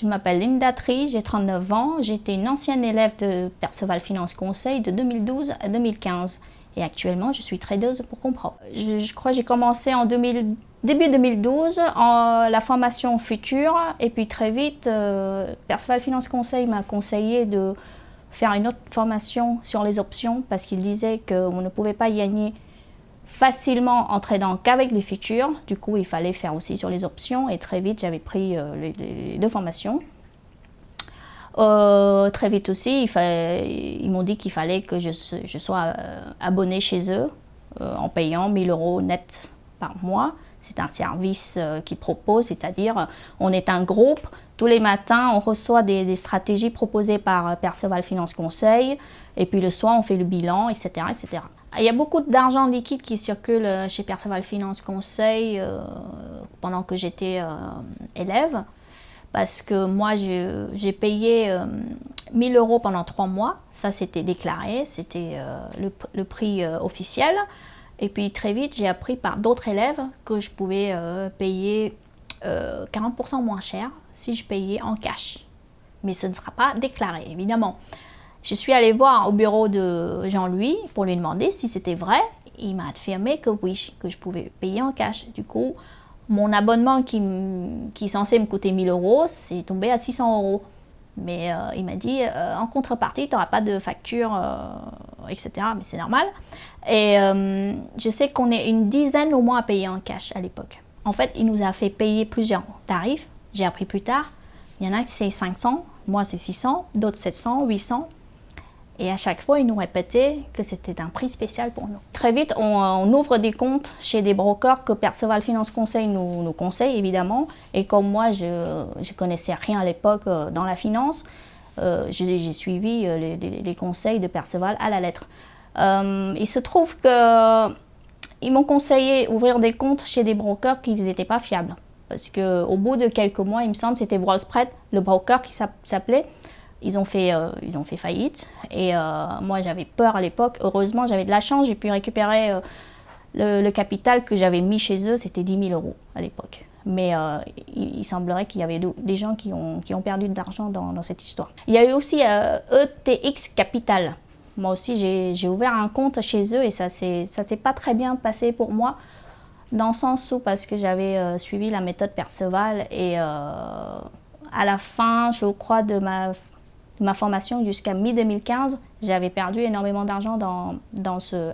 Je m'appelle Linda Tri, j'ai 39 ans. J'étais une ancienne élève de Perceval Finance Conseil de 2012 à 2015. Et actuellement, je suis tradeuse pour comprendre. Je crois que j'ai commencé en début 2012 la formation future. Et puis très vite, Perceval Finance Conseil m'a conseillé de faire une autre formation sur les options parce qu'il disait qu'on ne pouvait pas gagner facilement en tradant qu'avec les futurs. Du coup, il fallait faire aussi sur les options. Et très vite, j'avais pris les deux formations. Très vite aussi, ils m'ont dit qu'il fallait que je sois abonnée chez eux en payant 1 000 € net par mois. C'est un service qu'ils proposent, c'est-à-dire on est un groupe. Tous les matins, on reçoit des stratégies proposées par Perceval Finance Conseil. Et puis le soir, on fait le bilan, etc., etc. Il y a beaucoup d'argent liquide qui circule chez Perceval Finance Conseil pendant que j'étais élève. Parce que moi, j'ai payé 1 000 € pendant 3 mois. Ça, c'était déclaré, c'était le prix officiel. Et puis très vite, j'ai appris par d'autres élèves que je pouvais payer 40% moins cher si je payais en cash. Mais ce ne sera pas déclaré, évidemment. Je suis allée voir au bureau de Jean-Louis pour lui demander si c'était vrai. Il m'a affirmé que oui, que je pouvais payer en cash. Du coup, mon abonnement qui est censé me coûter 1 000 €, c'est tombé à 600 €. Mais il m'a dit, en contrepartie, tu n'auras pas de facture, etc. Mais c'est normal. Et je sais qu'on est une dizaine au moins à payer en cash à l'époque. En fait, il nous a fait payer plusieurs tarifs. J'ai appris plus tard. Il y en a qui c'est 500, moi c'est 600, d'autres 700, 800. Et à chaque fois, ils nous répétaient que c'était un prix spécial pour nous. Très vite, on ouvre des comptes chez des brokers que Perceval Finance Conseil nous conseille, évidemment. Et comme moi, je ne connaissais rien à l'époque dans la finance, j'ai suivi les conseils de Perceval à la lettre. Il se trouve qu'ils m'ont conseillé d'ouvrir des comptes chez des brokers qui n'étaient pas fiables. Parce qu'au bout de quelques mois, il me semble, c'était WorldSpread, le broker qui s'appelait. Ils ont fait faillite et moi j'avais peur à l'époque. Heureusement j'avais de la chance, j'ai pu récupérer le capital que j'avais mis chez eux, c'était 10 000 € à l'époque. Mais il semblerait qu'il y avait des gens qui ont perdu de l'argent dans cette histoire. Il y a eu aussi ETX Capital. Moi aussi j'ai ouvert un compte chez eux et ça s'est pas très bien passé pour moi. Dans le sens où parce que j'avais suivi la méthode Perceval et à la fin, je crois, de ma formation jusqu'à mi-2015, j'avais perdu énormément d'argent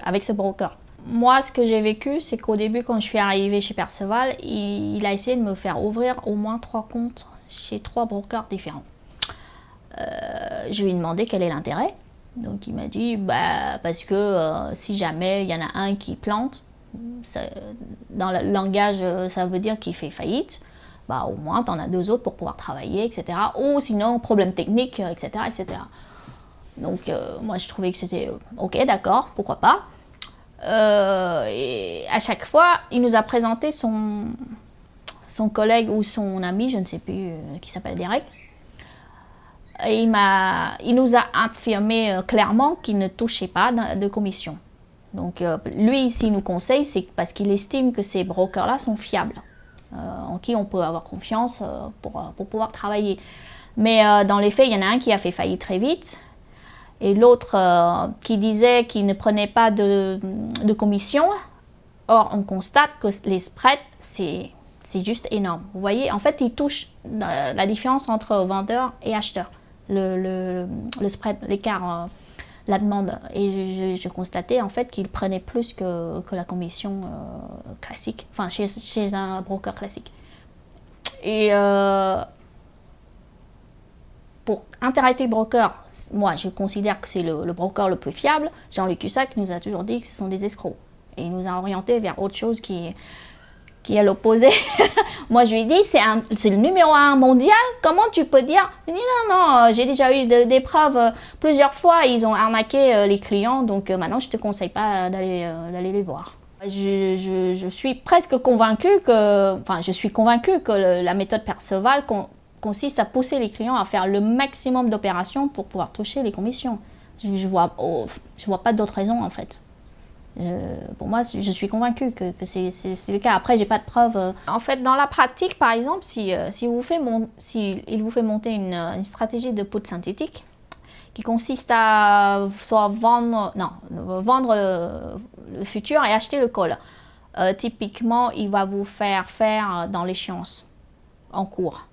avec ce broker. Moi, ce que j'ai vécu, c'est qu'au début, quand je suis arrivée chez Perceval, il a essayé de me faire ouvrir au moins 3 comptes chez 3 brokers différents. Je lui ai demandé quel est l'intérêt. Donc il m'a dit, parce que si jamais il y en a un qui plante, dans le langage, ça veut dire qu'il fait faillite. Au moins, tu en as 2 autres pour pouvoir travailler, etc. Ou sinon, problème technique, etc., etc. Donc, moi, je trouvais que c'était OK, d'accord, pourquoi pas. Et à chaque fois, il nous a présenté son collègue ou son ami, je ne sais plus, qui s'appelle Derek. Et il nous a affirmé clairement qu'il ne touchait pas de commission. Donc, lui, s'il nous conseille, c'est parce qu'il estime que ces brokers-là sont fiables. En qui on peut avoir confiance pour pouvoir travailler. Mais dans les faits, il y en a un qui a fait faillite très vite et l'autre qui disait qu'il ne prenait pas de commission. Or, on constate que les spreads, c'est juste énorme. Vous voyez, en fait, ils touchent la différence entre vendeur et acheteur. Le spread, l'écart, la demande. Et je constatais en fait qu'il prenait plus que la commission classique, enfin chez un broker classique. Et pour Interactive Broker, moi je considère que c'est le broker le plus fiable. Jean-Luc Cussac nous a toujours dit que ce sont des escrocs. Et il nous a orientés vers autre chose qui est l'opposé. Moi, je lui ai dit, c'est le numéro 1 mondial. Comment tu peux dire? Il dit, non, j'ai déjà eu des preuves plusieurs fois. Ils ont arnaqué les clients. Donc, maintenant, je ne te conseille pas d'aller les voir. Je suis presque convaincue que la méthode Perceval consiste à pousser les clients à faire le maximum d'opérations pour pouvoir toucher les commissions. Je vois pas d'autre raison, en fait. Pour moi, je suis convaincue que c'est le cas. Après, j'ai pas de preuves. En fait, dans la pratique, par exemple, si il vous fait monter une stratégie de poudre synthétique qui consiste à soit vendre le futur et acheter le call. Typiquement, il va vous faire faire dans l'échéance en cours.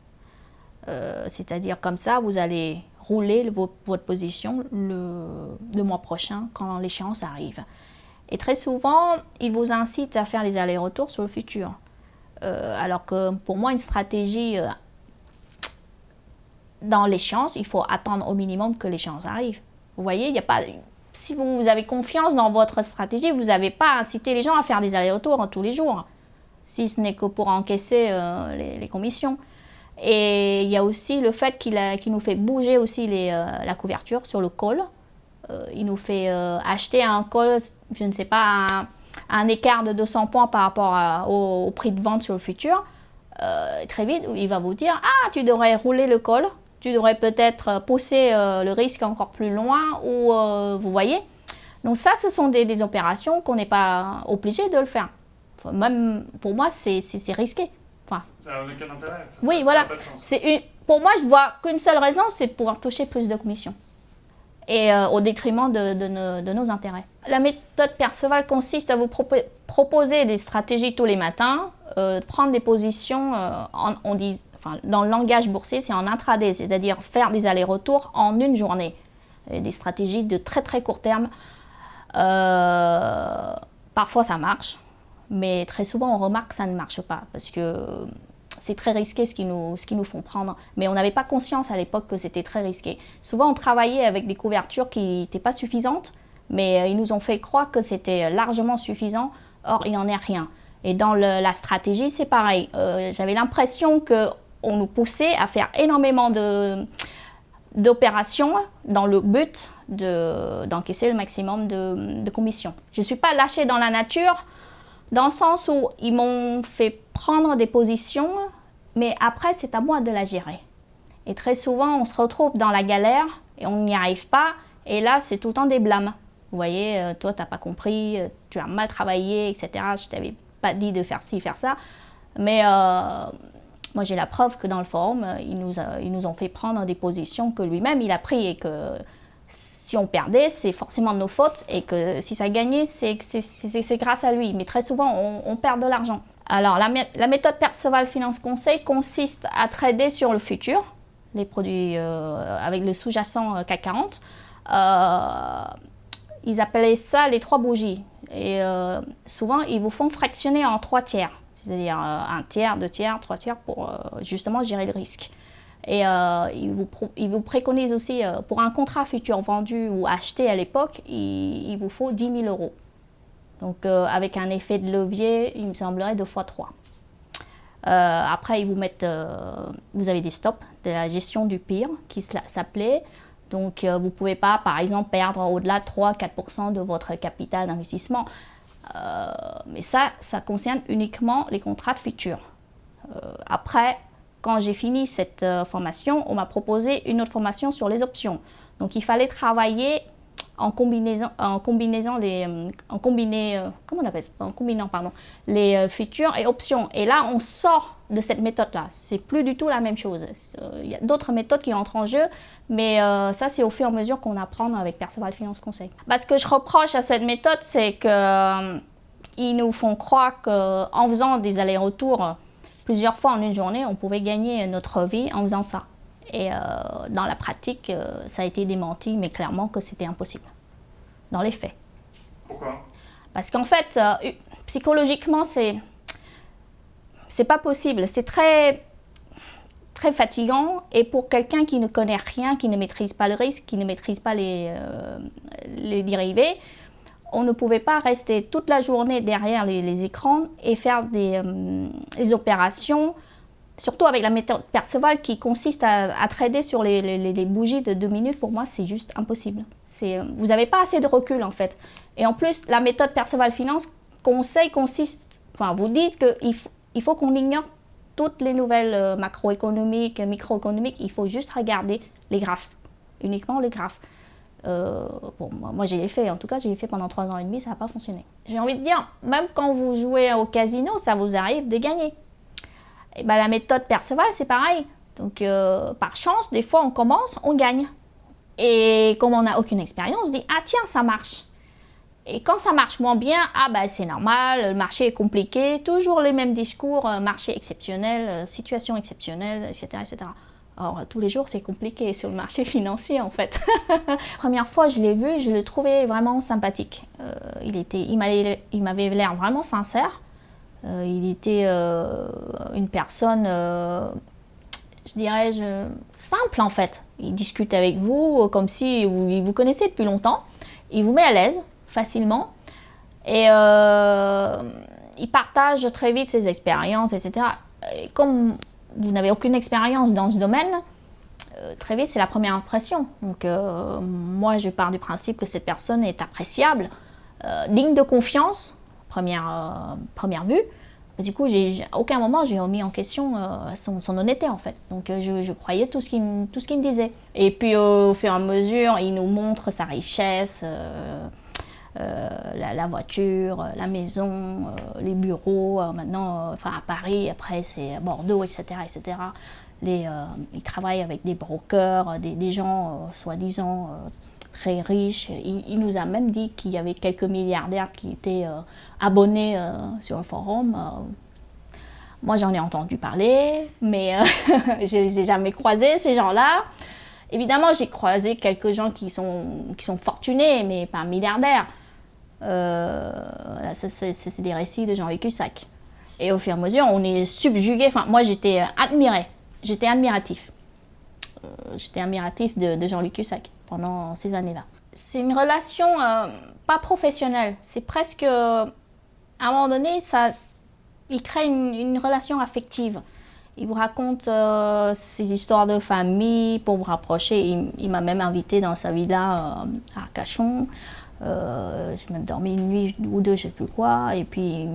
C'est-à-dire comme ça, vous allez rouler votre position le mois prochain quand l'échéance arrive. Et très souvent, il vous incite à faire des allers-retours sur le futur. Alors que pour moi, une stratégie dans l'échéance, il faut attendre au minimum que l'échéance arrive. Vous voyez, il n'y a pas... Si vous avez confiance dans votre stratégie, vous n'avez pas à inciter les gens à faire des allers-retours tous les jours, si ce n'est que pour encaisser les commissions. Et il y a aussi le fait qu'il nous fait bouger aussi la couverture sur le call. Il nous fait acheter un call, je ne sais pas, un écart de 200 points par rapport au prix de vente sur le futur. Très vite, il va vous dire « Ah, tu devrais rouler le call, tu devrais peut-être pousser le risque encore plus loin. » ou vous voyez. Donc ça, ce sont des opérations qu'on n'est pas obligé de le faire. Même pour moi, c'est risqué. Enfin, ça n'a aucun intérêt. Oui, voilà. Pour moi, je vois qu'une seule raison, c'est de pouvoir toucher plus de commissions. Et au détriment de nos intérêts. La méthode Perceval consiste à vous proposer des stratégies tous les matins, prendre des positions, dans le langage boursier, c'est en intraday, c'est-à-dire faire des allers-retours en une journée. Et des stratégies de très très court terme. Parfois ça marche, mais très souvent on remarque que ça ne marche pas, parce que c'est très risqué ce qu'ils nous font prendre. Mais on n'avait pas conscience à l'époque que c'était très risqué. Souvent, on travaillait avec des couvertures qui n'étaient pas suffisantes, mais ils nous ont fait croire que c'était largement suffisant. Or, il n'en est rien. Et dans la stratégie, c'est pareil. J'avais l'impression qu'on nous poussait à faire énormément d'opérations dans le but d'encaisser le maximum de commissions. Je ne suis pas lâchée dans la nature, dans le sens où ils m'ont fait prendre des positions, mais après, c'est à moi de la gérer. Et très souvent, on se retrouve dans la galère et on n'y arrive pas. Et là, c'est tout le temps des blâmes. Vous voyez, toi, tu n'as pas compris, tu as mal travaillé, etc. Je ne t'avais pas dit de faire ci, faire ça. Mais moi, j'ai la preuve que dans le forum, ils nous ont fait prendre des positions que lui-même, il a pris, et que si on perdait, c'est forcément de nos fautes, et que si ça gagnait, c'est grâce à lui. Mais très souvent, on perd de l'argent. Alors, la méthode Perceval Finance Conseil consiste à trader sur le futur, les produits avec le sous-jacent CAC 40. Ils appelaient ça les 3 bougies. Et souvent, ils vous font fractionner en 3 tiers. C'est-à-dire 1 tiers, 2 tiers, 3 tiers pour justement gérer le risque. Et il vous préconise aussi, pour un contrat futur vendu ou acheté à l'époque, il vous faut 10 000 euros. Donc avec un effet de levier, il me semblerait 2 fois 3. Après, ils vous mettent, vous avez des stops de la gestion du pire qui s'appelait. Donc vous ne pouvez pas, par exemple, perdre au-delà de 3-4% de votre capital d'investissement. Mais ça concerne uniquement les contrats de futur. Après, quand j'ai fini cette formation, on m'a proposé une autre formation sur les options. Donc il fallait travailler en combinant les futurs et options. Et là, on sort de cette méthode-là. C'est plus du tout la même chose. Il y a d'autres méthodes qui entrent en jeu, mais ça, c'est au fur et à mesure qu'on apprend avec Perceval Finance Conseil. Ce que je reproche à cette méthode, c'est qu'ils nous font croire qu'en faisant des allers-retours plusieurs fois en une journée, on pouvait gagner notre vie en faisant ça. Et dans la pratique, ça a été démenti, mais clairement que c'était impossible, dans les faits. Pourquoi? Parce qu'en fait, psychologiquement, c'est pas possible. C'est très, très fatigant. Et pour quelqu'un qui ne connaît rien, qui ne maîtrise pas le risque, qui ne maîtrise pas les dérivés, on ne pouvait pas rester toute la journée derrière les écrans et faire des opérations. Surtout avec la méthode Perceval qui consiste à trader sur les bougies de 2 minutes, pour moi, c'est juste impossible. Vous n'avez pas assez de recul, en fait. Et en plus, la méthode Perceval Finance Conseil vous dit qu'il faut qu'on ignore toutes les nouvelles macroéconomiques, microéconomiques. Il faut juste regarder les graphes, uniquement les graphes. Bon, moi je l'ai fait, en tout cas je l'ai fait pendant 3 ans et demi, ça n'a pas fonctionné. J'ai envie de dire, même quand vous jouez au casino, ça vous arrive de gagner. Et ben, la méthode Perceval, c'est pareil. Donc par chance, des fois on commence, on gagne. Et comme on n'a aucune expérience, on se dit, ah tiens, ça marche. Et quand ça marche moins bien, ah ben c'est normal, le marché est compliqué, toujours les mêmes discours, marché exceptionnel, situation exceptionnelle, etc., etc. Alors, tous les jours, c'est compliqué sur le marché financier, en fait. Première fois, je l'ai vu, je le trouvais vraiment sympathique. Il m'avait l'air vraiment sincère. Il était une personne, je dirais, simple, en fait. Il discute avec vous comme si il vous connaissait depuis longtemps. Il vous met à l'aise, facilement. Et il partage très vite ses expériences, etc. Et comme vous n'avez aucune expérience dans ce domaine, très vite c'est la première impression. Donc moi je pars du principe que cette personne est appréciable, digne de confiance, première vue. Du coup, à aucun moment j'ai remis en question son honnêteté en fait. Donc je croyais tout ce qu'il me disait. Et puis au fur et à mesure, il nous montre sa richesse, la voiture, la maison, les bureaux, maintenant enfin à Paris, après c'est à Bordeaux, etc. etc. Il travaille avec des brokers, des gens soi-disant très riches. Il nous a même dit qu'il y avait quelques milliardaires qui étaient abonnés sur le forum. Moi j'en ai entendu parler, mais je ne les ai jamais croisés ces gens-là. Évidemment j'ai croisé quelques gens qui sont fortunés, mais pas milliardaires. C'est des récits de Jean-Luc Cussac. Et au fur et à mesure, on est subjugué. Enfin, moi, j'étais admirée. J'étais admiratif. J'étais admiratif de Jean-Luc Cussac pendant ces années-là. C'est une relation pas professionnelle. C'est presque... à un moment donné, il crée une relation affective. Il vous raconte ses histoires de famille pour vous rapprocher. Il m'a même invité dans sa villa à Arcachon. J'ai même dormi une nuit ou deux, je ne sais plus quoi. Et puis,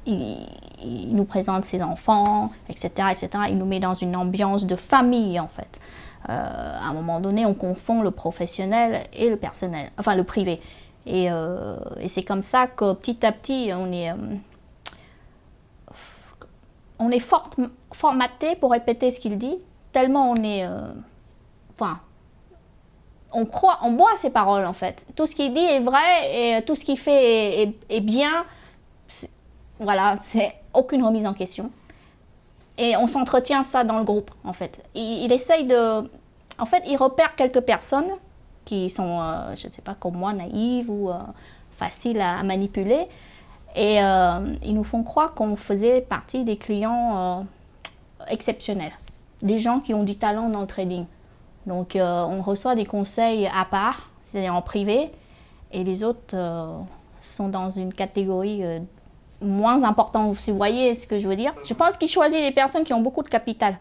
il nous présente ses enfants, etc., etc. Il nous met dans une ambiance de famille, en fait. À un moment donné, on confond le professionnel et le personnel, enfin le privé. Et c'est comme ça que petit à petit, on est formaté pour répéter ce qu'il dit, tellement on est... on boit ses paroles en fait. Tout ce qu'il dit est vrai et tout ce qu'il fait est bien. Voilà, c'est aucune remise en question. Et on s'entretient ça dans le groupe en fait. Il essaye de... En fait, il repère quelques personnes qui sont, je ne sais pas, comme moi, naïves ou faciles à manipuler. Et ils nous font croire qu'on faisait partie des clients exceptionnels. Des gens qui ont du talent dans le trading. Donc on reçoit des conseils à part, c'est-à-dire en privé, et les autres sont dans une catégorie moins importante, si vous voyez ce que je veux dire. Je pense qu'ils choisissent des personnes qui ont beaucoup de capital,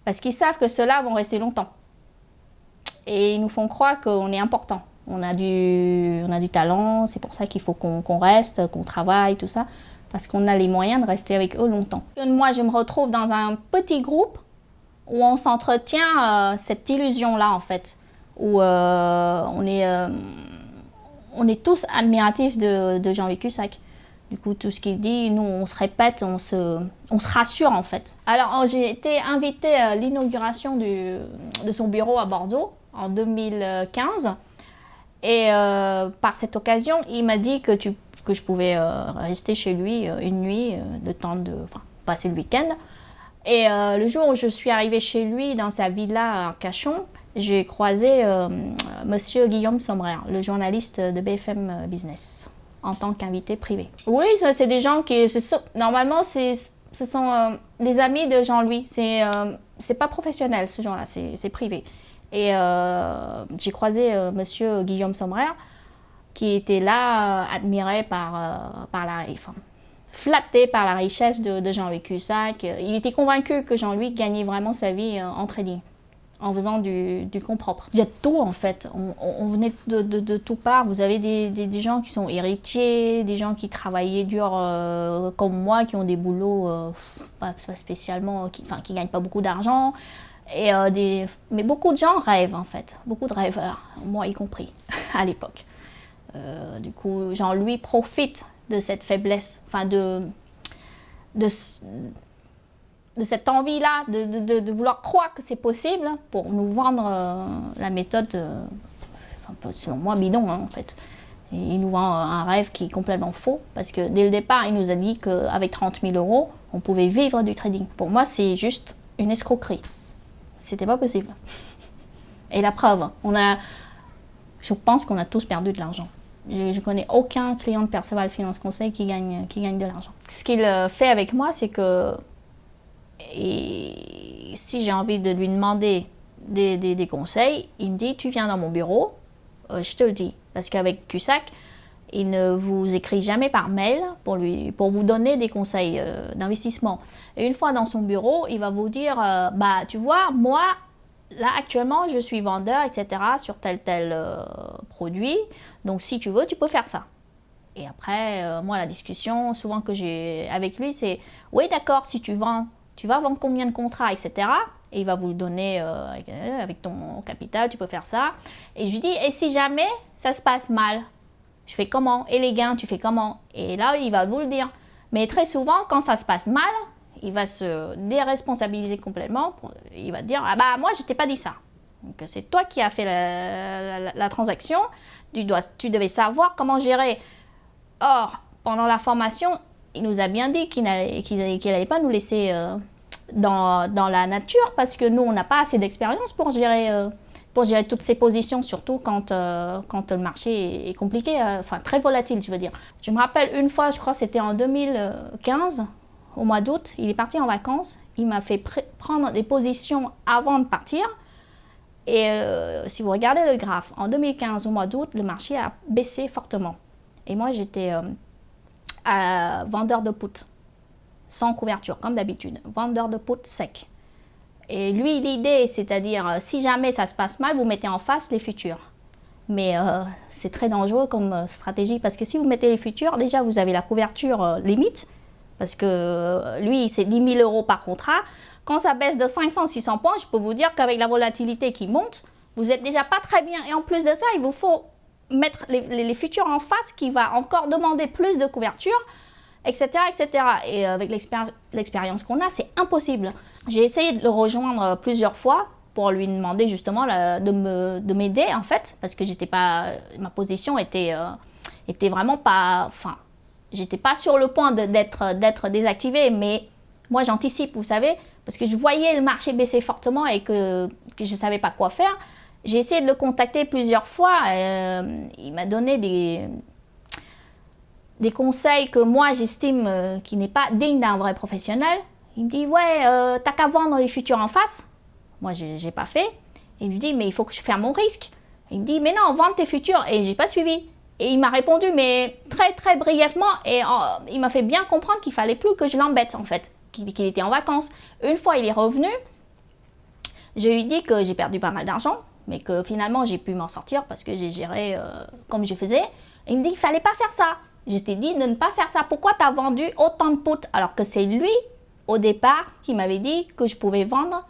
parce qu'ils savent que ceux-là vont rester longtemps. Et ils nous font croire qu'on est important, on a du talent, c'est pour ça qu'il faut qu'on reste, qu'on travaille, tout ça, parce qu'on a les moyens de rester avec eux longtemps. Moi, je me retrouve dans un petit groupe où on s'entretient cette illusion-là, en fait, où on est tous admiratifs de Jean-Luc Cussac. Du coup, tout ce qu'il dit, nous, on se répète, on se rassure, en fait. Alors, j'ai été invitée à l'inauguration de son bureau à Bordeaux en 2015. Et par cette occasion, il m'a dit que je pouvais rester chez lui une nuit, le temps de passer le week-end. Et le jour où je suis arrivée chez lui, dans sa villa à Arcachon, j'ai croisé monsieur Guillaume Sommerer, le journaliste de BFM Business, en tant qu'invité privé. Oui, c'est des gens qui... Normalement, ce sont des amis de Jean-Louis. C'est pas professionnel, ce genre-là, c'est privé. Et j'ai croisé monsieur Guillaume Sommerer, qui était là, admiré par flatté par la richesse de Jean-Louis Cussac. Il était convaincu que Jean-Louis gagnait vraiment sa vie en trading, en faisant du compte propre. Il y a tout en fait, on venait de tout part. Vous avez des gens qui sont héritiers, des gens qui travaillaient dur comme moi, qui ont des boulots pas spécialement, qui gagnent pas beaucoup d'argent. Mais beaucoup de gens rêvent en fait, beaucoup de rêveurs, moi y compris, à l'époque. Du coup, Jean-Louis profite de cette faiblesse, enfin de cette envie-là de vouloir croire que c'est possible pour nous vendre la méthode, un peu, selon moi, bidon en fait. Et il nous vend un rêve qui est complètement faux parce que dès le départ, il nous a dit qu'avec 30 000 euros, on pouvait vivre du trading. Pour moi, c'est juste une escroquerie. C'était pas possible. Et la preuve, je pense qu'on a tous perdu de l'argent. Je connais aucun client de Perceval Finance Conseil qui gagne de l'argent. Ce qu'il fait avec moi, c'est que si j'ai envie de lui demander des conseils, il me dit, tu viens dans mon bureau, je te le dis. Parce qu'avec Cusack, il ne vous écrit jamais par mail pour vous donner des conseils d'investissement. Et une fois dans son bureau, il va vous dire, bah tu vois, moi, là actuellement, je suis vendeur, etc. sur tel produit. Donc si tu veux, tu peux faire ça. Et après, moi, la discussion souvent que j'ai avec lui, c'est, oui d'accord, si tu vends, tu vas vendre combien de contrats, etc. Et il va vous le donner avec ton capital, tu peux faire ça. Et je lui dis, et si jamais ça se passe mal, je fais comment? Et les gains, tu fais comment? Et là, il va vous le dire. Mais très souvent, quand ça se passe mal, il va se déresponsabiliser complètement. Il va dire, ah bah moi, je t'ai pas dit ça. Donc c'est toi qui as fait la transaction. Tu devais savoir comment gérer. Or, pendant la formation, il nous a bien dit qu'il n'allait pas nous laisser dans la nature parce que nous, on n'a pas assez d'expérience pour gérer toutes ces positions, surtout quand le marché est compliqué, enfin très volatile, je veux dire. Je me rappelle une fois, je crois que c'était en 2015, au mois d'août, il est parti en vacances, il m'a fait prendre des positions avant de partir. Et si vous regardez le graphe, en 2015, au mois d'août, le marché a baissé fortement. Et moi, j'étais vendeur de put, sans couverture, comme d'habitude. Vendeur de put sec. Et lui, l'idée, c'est-à-dire, si jamais ça se passe mal, vous mettez en face les futurs. Mais c'est très dangereux comme stratégie, parce que si vous mettez les futurs, déjà, vous avez la couverture limite, parce que lui, c'est 10 000 euros par contrat. Quand ça baisse de 500-600 points, je peux vous dire qu'avec la volatilité qui monte, vous n'êtes déjà pas très bien. Et en plus de ça, il vous faut mettre les futurs en face qui va encore demander plus de couverture, etc. etc. Et avec l'expérience qu'on a, c'est impossible. J'ai essayé de le rejoindre plusieurs fois pour lui demander justement de m'aider en fait, parce que ma position était vraiment pas... Enfin, j'étais pas sur le point d'être désactivée, mais moi j'anticipe, vous savez, parce que je voyais le marché baisser fortement et que je ne savais pas quoi faire. J'ai essayé de le contacter plusieurs fois. Il m'a donné des conseils que moi j'estime qui n'est pas digne d'un vrai professionnel. Il me dit, ouais, t'as qu'à vendre les futurs en face. Moi, j'ai pas fait. Il lui dit, mais il faut que je fasse mon risque. Il me dit, mais non, vends tes futurs. Et j'ai pas suivi. Et il m'a répondu, mais très très brièvement. Et il m'a fait bien comprendre qu'il fallait plus que je l'embête en fait, qu'il était en vacances. Une fois, il est revenu. Je lui ai dit que j'ai perdu pas mal d'argent, mais que finalement, j'ai pu m'en sortir parce que j'ai géré comme je faisais. Et il me dit, il fallait pas faire ça. Je t'ai dit de ne pas faire ça. Pourquoi tu as vendu autant de puts? Alors que c'est lui, au départ, qui m'avait dit que je pouvais vendre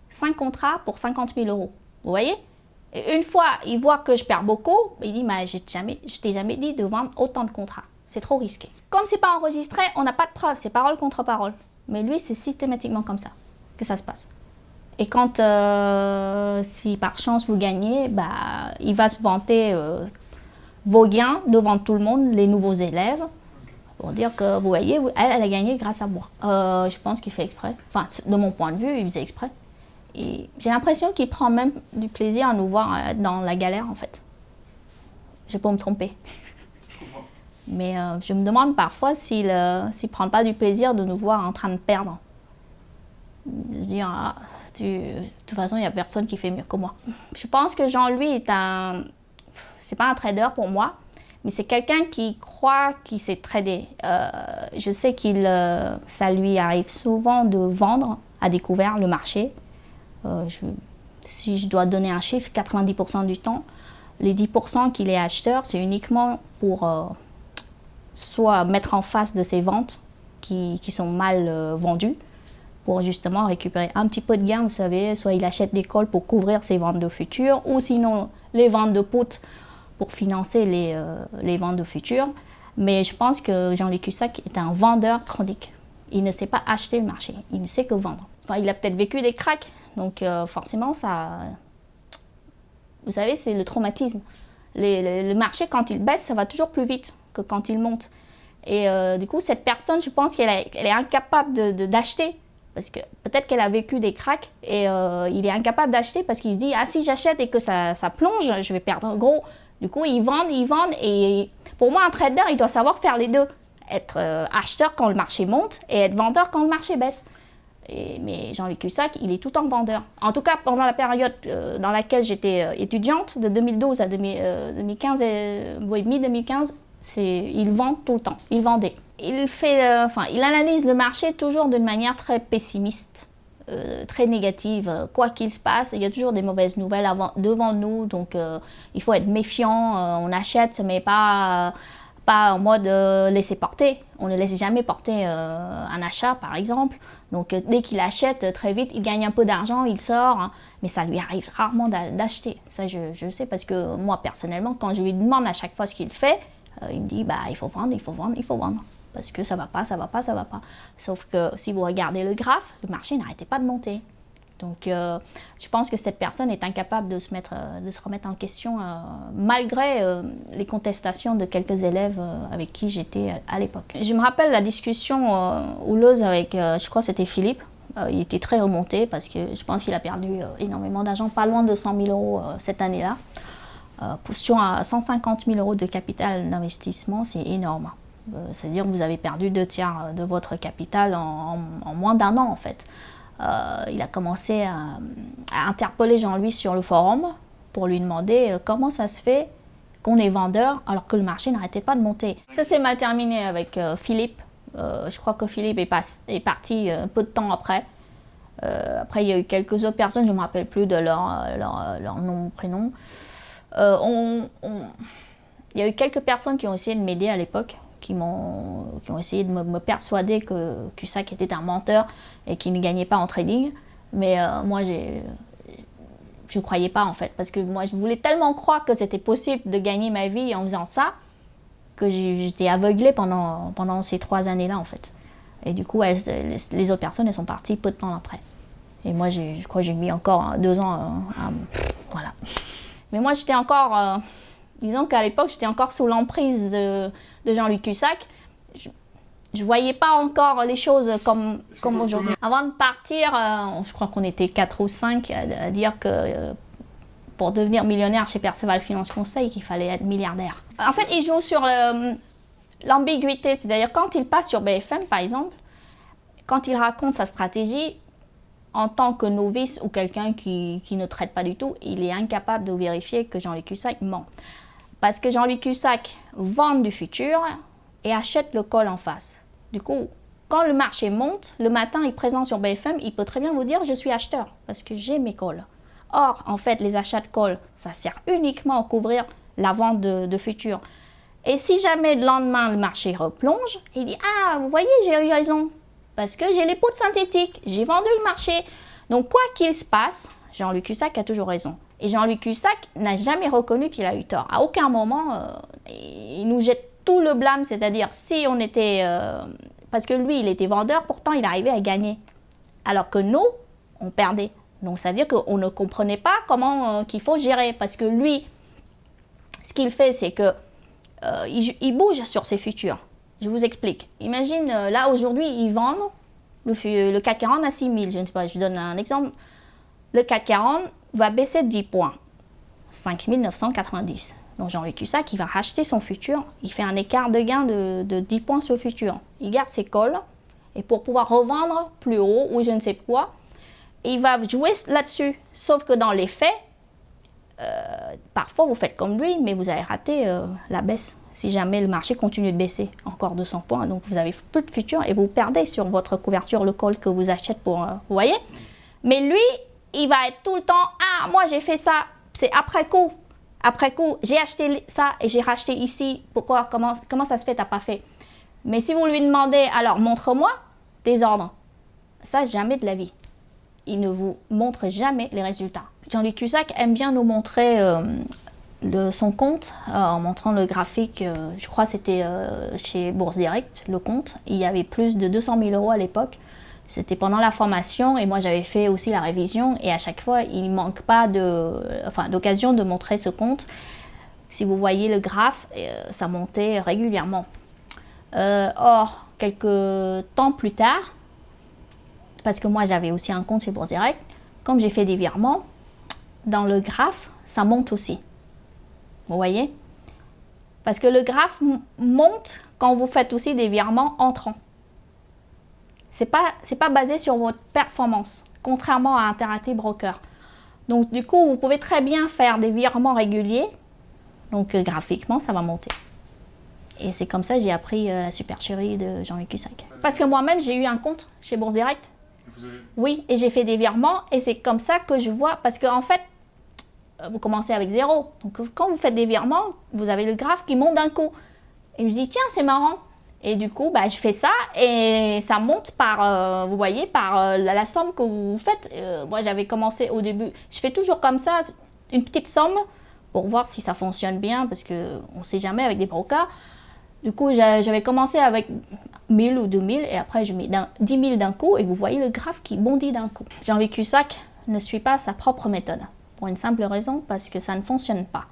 5 contrats pour 50 000 euros. Vous voyez? Et une fois, il voit que je perds beaucoup, il dit, mais je t'ai jamais dit de vendre autant de contrats. C'est trop risqué. Comme c'est pas enregistré, on n'a pas de preuves, c'est parole contre parole. Mais lui, c'est systématiquement comme ça que ça se passe. Et quand, si par chance vous gagnez, bah, il va se vanter vos gains devant tout le monde, les nouveaux élèves, pour dire que, vous voyez, elle a gagné grâce à moi. Je pense qu'il fait exprès. Enfin, de mon point de vue, il faisait exprès. Et j'ai l'impression qu'il prend même du plaisir à nous voir dans la galère, en fait. Je peux me tromper. Mais je me demande parfois s'il ne prend pas du plaisir de nous voir en train de perdre. Je dis, de toute façon, il n'y a personne qui fait mieux que moi. Je pense que Jean-Louis c'est pas un trader pour moi, mais c'est quelqu'un qui croit qu'il sait trader. Je sais ça lui arrive souvent de vendre à découvert le marché. Si je dois donner un chiffre, 90% du temps, les 10% qu'il est acheteur, c'est uniquement pour soit mettre en face de ses ventes qui sont mal vendues, pour justement récupérer un petit peu de gain, vous savez, soit il achète des calls pour couvrir ses ventes de futurs, ou sinon les ventes de puts pour financer les ventes de futurs. Mais je pense que Jean-Luc Cussac est un vendeur chronique. Il ne sait pas acheter le marché, il ne sait que vendre. Enfin, il a peut-être vécu des cracks, donc forcément, ça... Vous savez, c'est le traumatisme. Le marché, quand il baisse, ça va toujours plus vite que quand il monte. Et du coup, cette personne, je pense qu'elle est incapable d'acheter. Parce que peut-être qu'elle a vécu des cracks et il est incapable d'acheter parce qu'il se dit « Ah, si j'achète et que ça plonge, je vais perdre gros. » Du coup, ils vendent. Et pour moi, un trader, il doit savoir faire les deux. Être acheteur quand le marché monte et être vendeur quand le marché baisse. Mais Jean-Luc Cussac, il est tout en vendeur. En tout cas, pendant la période dans laquelle j'étais étudiante, de 2012 à 2015, oui, mi-2015, il vend tout le temps. Il vendait. Il analyse le marché toujours d'une manière très pessimiste, très négative. Quoi qu'il se passe, il y a toujours des mauvaises nouvelles devant nous. Donc, il faut être méfiant. On achète, mais pas en mode laisser porter. On ne laisse jamais porter un achat, par exemple. Donc, dès qu'il achète, très vite, il gagne un peu d'argent, il sort. Hein, mais ça lui arrive rarement d'acheter. Ça, je sais parce que moi, personnellement, quand je lui demande à chaque fois ce qu'il fait, il me dit, il faut vendre, il faut vendre, il faut vendre. Parce que ça va pas, ça va pas, ça va pas. Sauf que si vous regardez le graphe, le marché n'arrêtait pas de monter. Donc, je pense que cette personne est incapable de se remettre en question malgré les contestations de quelques élèves avec qui j'étais à l'époque. Je me rappelle la discussion houleuse avec, je crois que c'était Philippe. Il était très remonté parce que je pense qu'il a perdu énormément d'argent, pas loin de 100 000 euros cette année-là. Sur 150 000 euros de capital d'investissement, c'est énorme. C'est-à-dire que vous avez perdu 2/3 de votre capital en moins d'un an, en fait. Il a commencé à interpeller Jean-Louis sur le forum pour lui demander comment ça se fait qu'on est vendeur alors que le marché n'arrêtait pas de monter. Ça s'est mal terminé avec Philippe. Je crois que Philippe est parti un peu de temps après. Après, il y a eu quelques autres personnes, je ne me rappelle plus de leur nom, prénom. Il y a eu quelques personnes qui ont essayé de m'aider à l'époque, qui ont essayé de me persuader que Cussac était un menteur et qu'il ne gagnait pas en trading. Mais moi, je ne croyais pas en fait, parce que moi, je voulais tellement croire que c'était possible de gagner ma vie en faisant ça, que j'étais aveuglée pendant ces 3 années-là en fait. Et du coup, les autres personnes, elles sont parties peu de temps après. Et moi, je crois que j'ai mis encore 2 ans voilà. Mais moi, j'étais encore... disons qu'à l'époque, j'étais encore sous l'emprise de Jean-Luc Cussac. Je ne voyais pas encore les choses comme aujourd'hui. Avant de partir, je crois qu'on était 4 ou 5 à dire que pour devenir millionnaire chez Perceval Finance Conseil, qu'il fallait être milliardaire. En fait, il joue sur l'ambiguïté. C'est-à-dire quand il passe sur BFM, par exemple, quand il raconte sa stratégie, en tant que novice ou quelqu'un qui ne traite pas du tout, il est incapable de vérifier que Jean-Luc Cussac ment. Parce que Jean-Luc Cussac vend du futur et achète le call en face. Du coup, quand le marché monte, le matin, il est présent sur BFM, il peut très bien vous dire « je suis acheteur » parce que j'ai mes calls. Or, en fait, les achats de calls, ça sert uniquement à couvrir la vente de futurs. Et si jamais le lendemain, le marché replonge, il dit « ah, vous voyez, j'ai eu raison. Parce que j'ai les poudres synthétiques, j'ai vendu le marché. » Donc, quoi qu'il se passe, Jean-Luc Cussac a toujours raison. Et Jean-Luc Cussac n'a jamais reconnu qu'il a eu tort. À aucun moment, il nous jette tout le blâme, c'est-à-dire si on était... parce que lui, il était vendeur, pourtant il arrivait à gagner. Alors que nous, on perdait. Donc ça veut dire qu'on ne comprenait pas comment qu'il faut gérer. Parce que lui, ce qu'il fait, c'est que il bouge sur ses futurs. Je vous explique. Imagine, là aujourd'hui, ils vendent le CAC 40 à 6 000. Je ne sais pas, je donne un exemple. Le CAC 40 va baisser de 10 points, 5 990. Donc Jean-Luc Cussac, il va racheter son futur, il fait un écart de gain de 10 points sur le futur. Il garde ses calls, et pour pouvoir revendre plus haut, ou je ne sais quoi, il va jouer là-dessus. Sauf que dans les faits, parfois vous faites comme lui, mais vous avez raté la baisse. Si jamais le marché continue de baisser, encore 200 points, donc vous avez plus de futur et vous perdez sur votre couverture le call que vous achetez pour... vous voyez? Mais lui, il va être tout le temps « ah, moi j'ai fait ça, c'est après coup. Après coup, j'ai acheté ça et j'ai racheté ici. Pourquoi? Comment ça se fait, t'as pas fait? » Mais si vous lui demandez « alors montre-moi tes ordres », Ça, jamais de la vie. Il ne vous montre jamais les résultats. Jean-Luc Cusack aime bien nous montrer son compte en montrant le graphique. Je crois que c'était chez Bourse Direct, le compte. Il y avait plus de 200 000 euros à l'époque. C'était pendant la formation et moi j'avais fait aussi la révision et à chaque fois il ne manque pas d'occasion de montrer ce compte. Si vous voyez le graphe, ça montait régulièrement. Or, quelques temps plus tard, parce que moi j'avais aussi un compte chez Bourse Direct, comme j'ai fait des virements, dans le graphe, ça monte aussi. Vous voyez? Parce que le graphe monte quand vous faites aussi des virements entrants. C'est pas basé sur votre performance, contrairement à Interactive Broker. Donc du coup, vous pouvez très bien faire des virements réguliers. Donc graphiquement, ça va monter. Et c'est comme ça que j'ai appris la supercherie de Jean-Luc Cusack. Parce que moi-même, j'ai eu un compte chez Bourse Direct. Oui, et j'ai fait des virements et c'est comme ça que je vois. Parce qu'en fait, vous commencez avec 0. Donc quand vous faites des virements, vous avez le graphe qui monte d'un coup. Et je me dis, tiens, c'est marrant. Et du coup, je fais ça et ça monte par, vous voyez, par la somme que vous faites. Moi, j'avais commencé au début, je fais toujours comme ça, une petite somme pour voir si ça fonctionne bien parce qu'on ne sait jamais avec des brokers. Du coup, j'avais commencé avec 1000 ou 2000 et après, je mets 10 000 d'un coup et vous voyez le graphe qui bondit d'un coup. Jean-Luc Cusack ne suit pas sa propre méthode pour une simple raison, parce que ça ne fonctionne pas.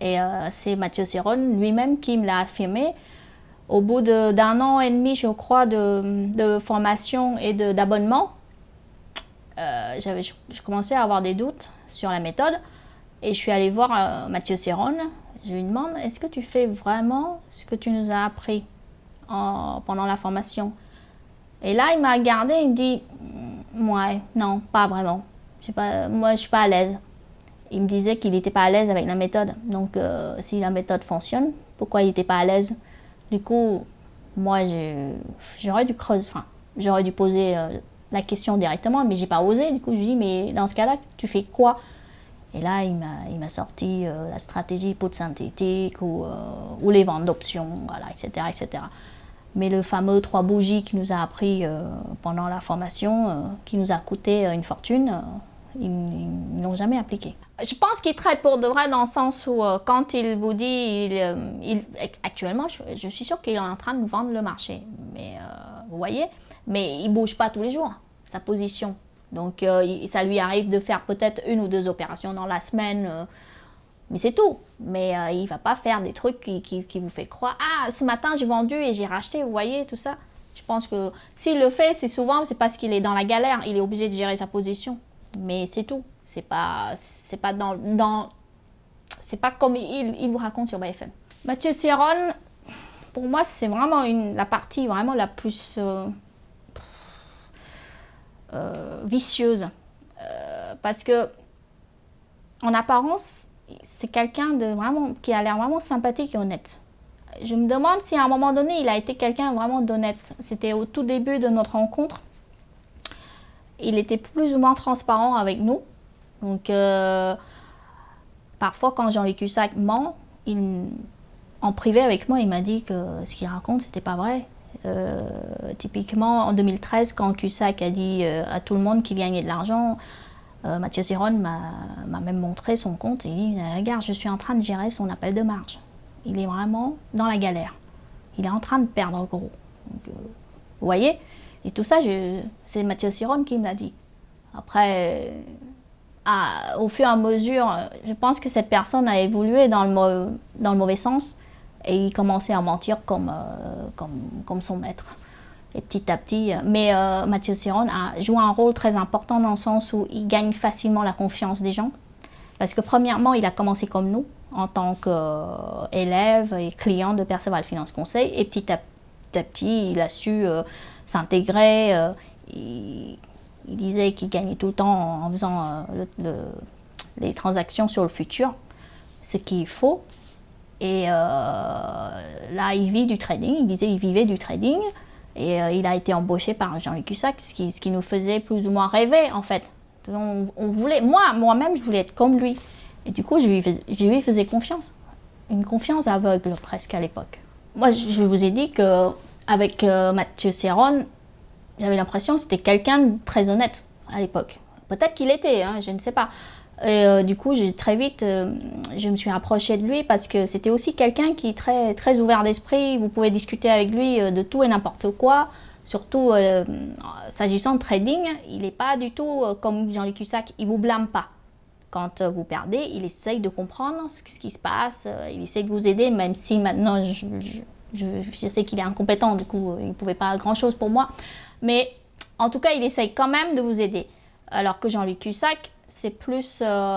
Et c'est Mathieu Serron lui-même qui me l'a affirmé. Au bout d'un an et demi, je crois, de formation et d'abonnement, je commençais à avoir des doutes sur la méthode. Et je suis allée voir Mathieu Serron. Je lui demande, est-ce que tu fais vraiment ce que tu nous as appris pendant la formation? Et là, il m'a regardé, il me dit, ouais, non, pas vraiment. Moi, je ne suis pas à l'aise. Il me disait qu'il n'était pas à l'aise avec la méthode. Donc, si la méthode fonctionne, pourquoi il n'était pas à l'aise? Du coup, moi, j'aurais dû creuser, j'aurais dû poser la question directement, mais j'ai pas osé. Du coup, je lui dis, mais dans ce cas-là, tu fais quoi? Et là, il m'a sorti la stratégie poudre synthétique ou les ventes d'options, voilà, etc., etc. Mais le fameux 3 bougies qui nous a appris pendant la formation, qui nous a coûté une fortune, ils n'ont jamais appliqué. Je pense qu'il traite pour de vrai dans le sens où quand il vous dit, actuellement, je suis sûre qu'il est en train de vendre le marché. Mais vous voyez, mais il ne bouge pas tous les jours, sa position. Donc ça lui arrive de faire peut-être 1 ou 2 opérations dans la semaine, mais c'est tout. Mais il ne va pas faire des trucs qui vous fait croire, ah, ce matin j'ai vendu et j'ai racheté, vous voyez, tout ça. Je pense que s'il le fait, c'est souvent, c'est parce qu'il est dans la galère, il est obligé de gérer sa position. Mais c'est tout. C'est pas comme il vous raconte sur BFM. Mathieu Serron, pour moi, c'est vraiment la partie vraiment la plus vicieuse. Parce que, en apparence, c'est quelqu'un qui a l'air vraiment sympathique et honnête. Je me demande si à un moment donné, il a été quelqu'un vraiment d'honnête. C'était au tout début de notre rencontre. Il était plus ou moins transparent avec nous. Donc, parfois, quand Jean-Luc Cusack ment, en privé avec moi, il m'a dit que ce qu'il raconte, c'était pas vrai. Typiquement, en 2013, quand Cusack a dit à tout le monde qu'il gagnait de l'argent, Mathieu Serron m'a même montré son compte et il dit, regarde, je suis en train de gérer son appel de marge. Il est vraiment dans la galère. Il est en train de perdre gros. Donc, vous voyez? Et tout ça, c'est Mathieu Serron qui me l'a dit. Après, au fur et à mesure, je pense que cette personne a évolué dans le mauvais sens et il commençait à mentir comme son maître. Et petit à petit, mais Mathieu Serron a joué un rôle très important dans le sens où il gagne facilement la confiance des gens. Parce que premièrement, il a commencé comme nous, en tant qu'élève et client de Perceval Finance Conseil. Et petit à petit, il a su s'intégrer. Il disait qu'il gagnait tout le temps en faisant les transactions sur le futur, ce qu'il faut. Et là, il vit du trading. Il disait qu'il vivait du trading. Et il a été embauché par Jean-Luc Cusack, ce qui nous faisait plus ou moins rêver, en fait. On voulait, moi-même, je voulais être comme lui. Et du coup, je lui faisais confiance. Une confiance aveugle, presque, à l'époque. Moi, je vous ai dit qu'avec Mathieu Serron, j'avais l'impression que c'était quelqu'un de très honnête à l'époque. Peut-être qu'il était, hein, je ne sais pas. Et du coup, très vite, je me suis rapprochée de lui parce que c'était aussi quelqu'un qui est très, très ouvert d'esprit. Vous pouvez discuter avec lui de tout et n'importe quoi. Surtout s'agissant de trading, il n'est pas du tout comme Jean-Luc Cussac, il ne vous blâme pas. Quand vous perdez, il essaye de comprendre ce qui se passe, il essaye de vous aider, même si maintenant je sais qu'il est incompétent, du coup il ne pouvait pas grand-chose pour moi. Mais en tout cas, il essaye quand même de vous aider. Alors que Jean-Luc Cussac, c'est plus